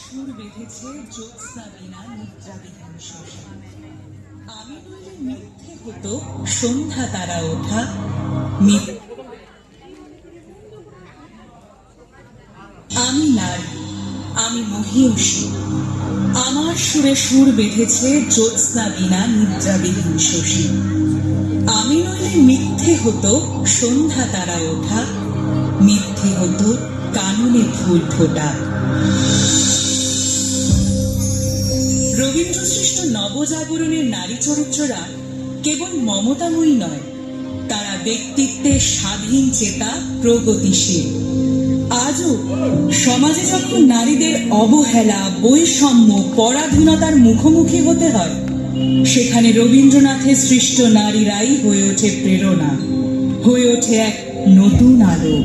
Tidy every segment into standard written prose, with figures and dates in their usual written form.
সুর বেঁধেছে জ্যোৎস্না বিনা নিদ্রাবিহীন শশী। আমি নইলে মিথ্যে হতো সন্ধ্যা তারা ওঠা। আমি নারী, আমি মহীয়সী, আমার সুরে সুর বেঁধেছে জ্যোৎস্না বিনা নিদ্রাবিহীন শশী। আমি নইলে মিথ্যে হতো সন্ধ্যা তারা ওঠা, মিথ্যে হতো কাননে ফুল ফোটা। রবীন্দ্রসৃষ্ট নবজাগরণের নারী চরিত্ররা কেবল মমতাময়ী নয়, তারা ব্যক্তিত্বে স্বাধীন চেতা, প্রগতিশীল। আজও সমাজে যখন নারীদের অবহেলা, বৈষম্য, পরাধীনতার মুখোমুখি হতে হয়, সেখানে রবীন্দ্রনাথের সৃষ্ট নারীরাই হয়ে ওঠে প্রেরণা, হয়ে ওঠে এক নতুন আলো।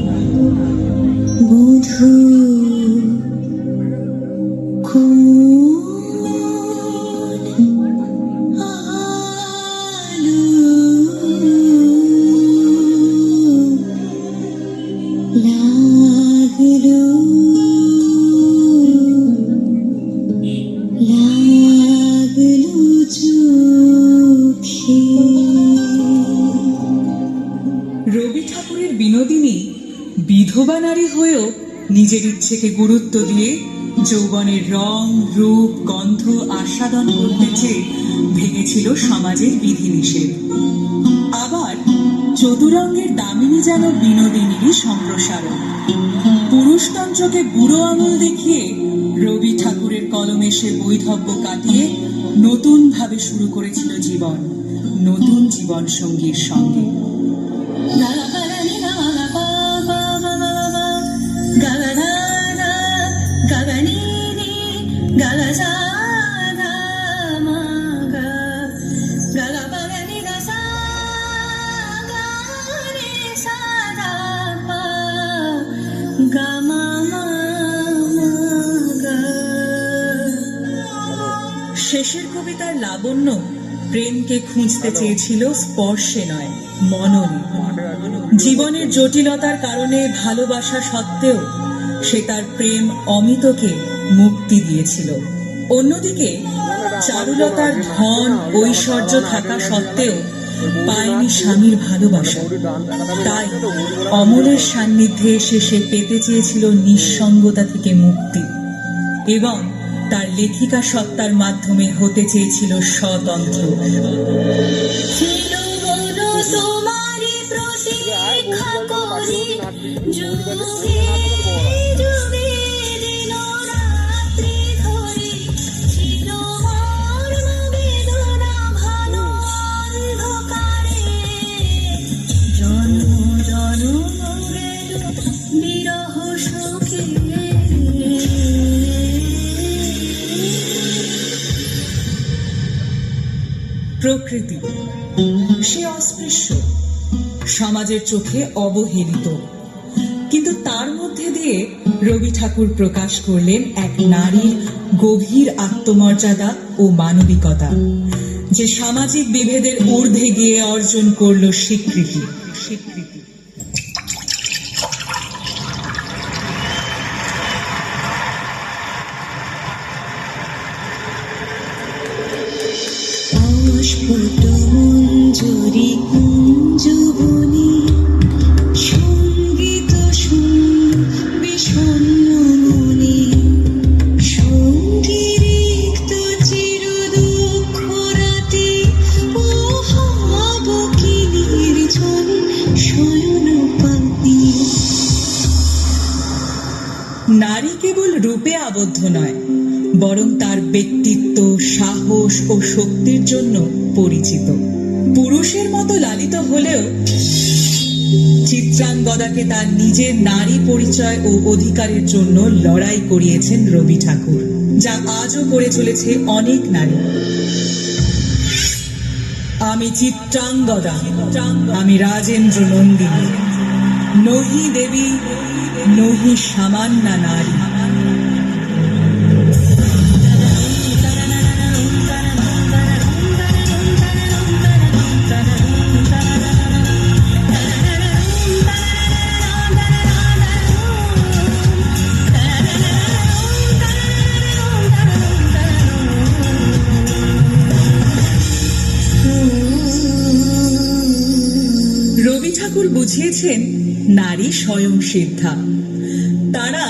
বধূ রবি ঠাকুরের বিনোদিনী বিধবা নারী হয়েও নিজের ইচ্ছেকে গুরুত্ব দিয়ে যৌবনের রং, রূপ, গন্ধ আস্বাদন করতে চেয়ে ভেঙেছিল সমাজের বিধিনিষেধ। আবার চতুরঙ্গের দামিনী যেন বিনোদিনীরই সম্প্রসারণ। পুরুষতন্ত্রকে বুড়ো আঙুল দেখিয়ে রবি ঠাকুরের কলমে সে বৈধব্য কাটিয়ে নতুন ভাবে শুরু করেছিল জীবন, নতুন জীবন সঙ্গীর সঙ্গে। শেষের কবিতার লাবণ্য প্রেমকে খুঁজতে চেয়েছিল স্পর্শে নয়, মননে। জীবনের জটিলতার কারণে ভালোবাসা সত্ত্বেও সে তার প্রেম অমিতকে মুক্তি দিয়েছিল। অন্যদিকে চারুলতার ধন, ঐশ্বর্য থাকা সত্ত্বেও পায়নি স্বামীর ভালোবাসা। তাই অমলের সান্নিধ্যে এসে সে পেতে চেয়েছিল নিঃসঙ্গতা থেকে মুক্তি এবং তার লেখিকা সত্তার মাধ্যমে হতে চেয়েছিল স্বতন্ত্র। প্রকৃতি সে অস্পৃশ্য, সমাজের চোখে অবহেলিত, কিন্তু তার মধ্যে দিয়ে রবি ঠাকুর প্রকাশ করলেন এক নারীর গভীর আত্মমর্যাদা ও মানবিকতা, যে সামাজিক বিভেদের ঊর্ধ্বে গিয়ে অর্জন করল স্বীকৃতি। মঞ্জুরি কুঞ্জবনী সঙ্গীত বিষণ্ণ মনে সঙ্গীরিক্ত চির দুঃখ রাতে ও হব কি নির্জন শয়ন পাতি। নারী কেবল রূপে আবদ্ধ নয়, বরং তার ব্যক্তিত্ব, সাহস ও শক্তির জন্য পরিচিত। পুরুষের মতো লালিত হলেও চিত্রাঙ্গদাকে তার নিজের নারী পরিচয় ও অধিকারের জন্য লড়াই করিয়েছেন রবি ঠাকুর, যা আজও করে চলেছে অনেক নারী। আমি চিত্রাঙ্গদা, আমি রাজেন্দ্র নন্দিনী, নহি দেবী নহি সামান্যা নারী। ঠাকুর বুঝিয়েছেন নারী স্বয়ং সিদ্ধা। তারা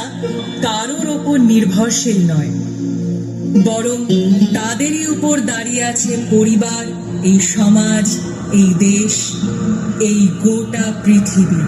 কারোর ওপর নির্ভরশীল নয়, বরং তাদেরই উপর দাঁড়িয়ে আছে পরিবার, এই সমাজ, এই দেশ, এই গোটা পৃথিবী।